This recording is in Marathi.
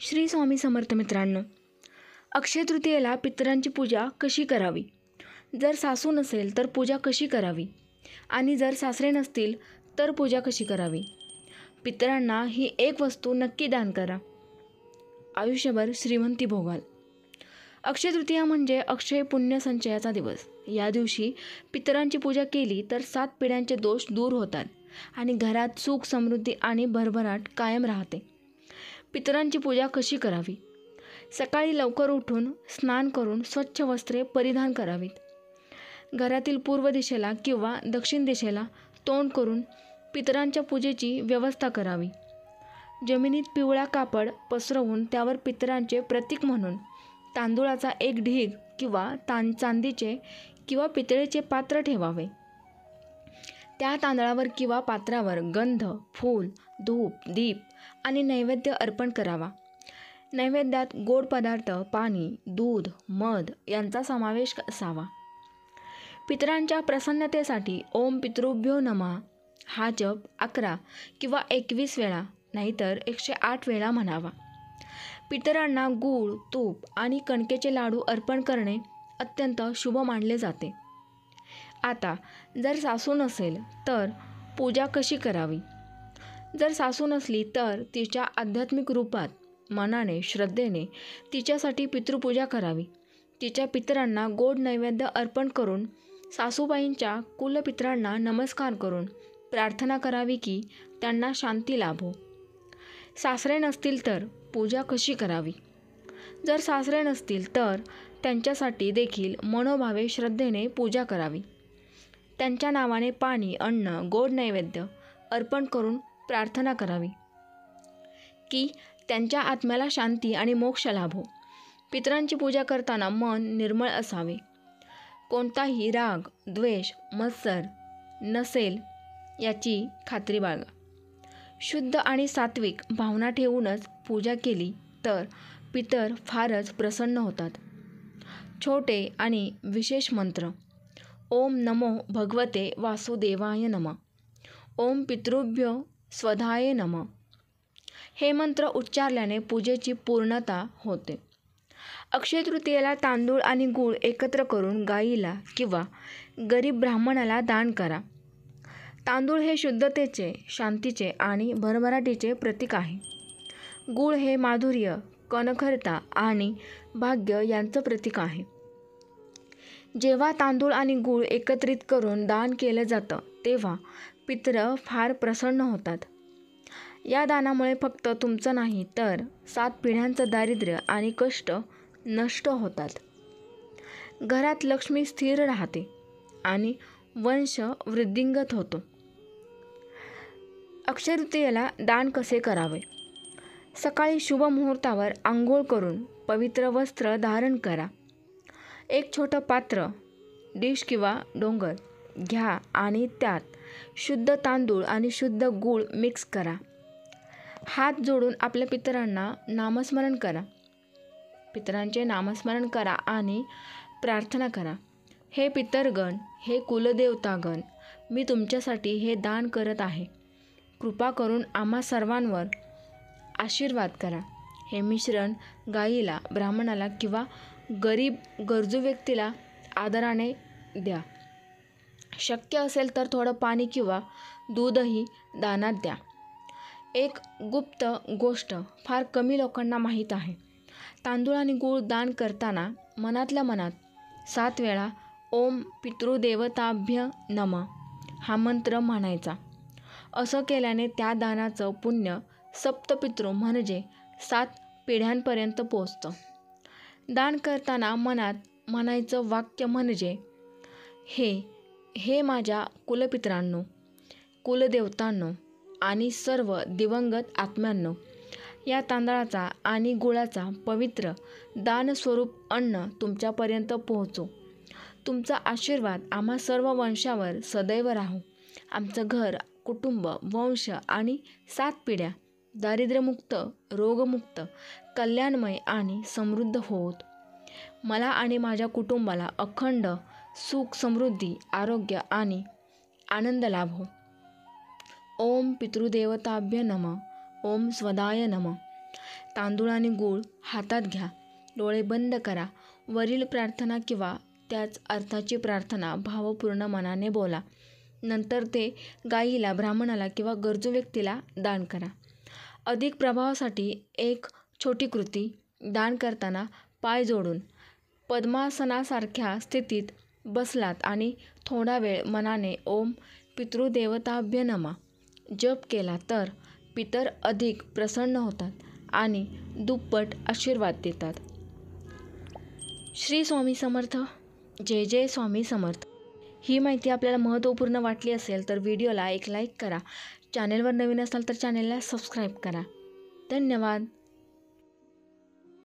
श्री स्वामी समर्थ मित्रांनो, अक्षय तृतीयेला पितरांची पूजा कशी करावी? जर सासू नसेल तर पूजा कशी करावी? आणि जर सासरे नसतील तर पूजा कशी करावी? पितरांना ही एक वस्तू नक्की दान करा, आयुष्यभर श्रीमंती भोगाल. अक्षय तृतीया म्हणजे अक्षय पुण्य संचयाचा दिवस. या दिवशी पितरांची पूजा केली तर 7 पिढ्यांचे दोष दूर होतात आणि घरात सुख, समृद्धी आणि भरभराट कायम राहते. पितरांची पूजा कशी करावी? सकाळी लवकर उठून स्नान करून स्वच्छ वस्त्रे परिधान करावीत. घरातील पूर्व दिशेला किंवा दक्षिण दिशेला तोंड करून पितरांच्या पूजेची व्यवस्था करावी. जमिनीत पिवळा कापड पसरवून त्यावर पितरांचे प्रतीक म्हणून तांदूळाचा एक ढीग किंवा चांदीचे किंवा पितळेचे पात्र ठेवावे. त्या तांदळावर किंवा पात्रावर गंध, फूल, धूप, दीप आणि नैवेद्य अर्पण करावा. नैवेद्यात गोड पदार्थ, पाणी, दूध, मध यांचा समावेश असावा. पितरांच्या प्रसन्नतेसाठी ओम पितृभ्यो नमः हा जप 11 किंवा 21 वेळा नाहीतर 108 वेळा म्हणावा. पितरांना गूळ, तूप आणि कणकेचे लाडू अर्पण करणे अत्यंत शुभ मानले जाते. आता जर सासू नसेल तर पूजा कशी करावी? जर सासू नसली तर तिच्या आध्यात्मिक रूपात मनाने, श्रद्धेने तिच्यासाठी पितृपूजा करावी. तिच्या पितरांना गोड नैवेद्य अर्पण करून सासूबाईंच्या कुलपितरांना नमस्कार करून प्रार्थना करावी की त्यांना शांती लाभो. सासरे नसतील तर पूजा कशी करावी? जर सासरे नसतील तर त्यांच्यासाठी देखील मनोभावे श्रद्धेने पूजा करावी. त्यांच्या नावाने पाणी, अन्न, गोड नैवेद्य अर्पण करून प्रार्थना करावी की त्यांच्या आत्म्याला शांती आणि मोक्ष लाभो. पितरांची पूजा करताना मन निर्मळ असावे. कोणताही राग, द्वेष, मत्सर नसेल याची खात्री बाळगा. शुद्ध आणि सात्विक भावना ठेवूनच पूजा केली तर पितर फारच प्रसन्न होतात. छोटे आणि विशेष मंत्र. ओम नमो भगवते वासुदेवाय नमः. ओम पितृभ्यो स्वधाय नमः. हे मंत्र उच्चारल्याने पूजेची पूर्णता होते. अक्षय तृतीयेला तांदूळ आणि गूळ एकत्र करून गाईला किंवा गरीब ब्राह्मणाला दान करा. तांदूळ हे शुद्धतेचे, शांतीचे आणि भरभराटीचे प्रतीक आहे. गूळ हे माधुर्य, कणखरता आणि भाग्य यांचं प्रतीक आहे. जेव्हा तांदूळ आणि गूळ एकत्रित करून दान केलं जातं तेव्हा पितर फार प्रसन्न होतात. या दानामुळे फक्त तुमचं नाही तर 7 पिढ्यांचं दारिद्र्य आणि कष्ट नष्ट होतात. घरात लक्ष्मी स्थिर राहते आणि वंश वृद्धिंगत होतो. अक्षय तृतीयेला दान कसे करावे? सकाळी शुभ मुहूर्तावर आंघोळ करून पवित्र वस्त्र धारण करा. एक छोटं पात्र, डिश किंवा डोंगर घ्या आणि त्यात शुद्ध तांदूळ आणि शुद्ध गूळ मिक्स करा. हात जोडून आपल्या पितरांना नामस्मरण करा. पितरांचे नामस्मरण करा आणि प्रार्थना करा. हे पितरगण, हे कुलदेवतागण, मी तुमच्यासाठी हे दान करत आहे. कृपा करून आम्हा सर्वांवर आशीर्वाद करा. हे मिश्रण गाईला, ब्राह्मणाला किंवा गरीब गरजू व्यक्तीला आदराने द्या. शक्य असेल तर थोडं पाणी किंवा दूधही दानात द्या. एक गुप्त गोष्ट फार कमी लोकांना माहीत आहे. तांदूळ आणि गूळ दान करताना मनातल्या मनात 7 वेळा ओम पितृदेवताभ्य नमः हा मंत्र म्हणायचा. असं केल्याने त्या दानाचं पुण्य सप्तपितृ म्हणजे 7 पिढ्यांपर्यंत पोचतं. दान करताना मनात म्हणायचं वाक्य म्हणजे हे माझ्या कुलपितरांनो, कुलदेवतांनो आणि सर्व दिवंगत आत्म्यांनो, या तांदळाचा आणि गुळाचा पवित्र दानस्वरूप अन्न तुमच्यापर्यंत पोहोचो. तुमचा आशीर्वाद आम्हा सर्व वंशावर सदैव राहो. आमचं घर, कुटुंब, वंश आणि 7 पिढ्या दारिद्र्यमुक्त, रोगमुक्त, कल्याणमय आणि समृद्ध होत. मला आणि माझ्या कुटुंबाला अखंड सुख, समृद्धी, आरोग्य आणि आनंद लाभो. ओम पितृदेवताभ्य नमः. ओम स्वधाय नमः. तांदूळ आणि गूळ हातात घ्या, डोळे बंद करा, वरील प्रार्थना किंवा त्याच अर्थाची प्रार्थना भावपूर्ण मनाने बोला. नंतर ते गायीला, ब्राह्मणाला किंवा गरजू व्यक्तीला दान करा. अधिक प्रभावासाठी एक छोटी कृती: दान करताना पाय जोडून पद्मासनासारख्या स्थितीत बसलात आणि थोडा वेळ मनाने ओम पितृदेवताभ्य नमः जप केला तर पितर अधिक प्रसन्न होतात आणि दुप्पट आशीर्वाद देतात. श्री स्वामी समर्थ. जय जय स्वामी समर्थ. ही माहिती आपल्याला महत्त्वपूर्ण वाटली असेल तर व्हिडिओला एक लाईक करा. चॅनेलवर नवीन असाल तर चॅनेलला सबस्क्राईब करा. धन्यवाद.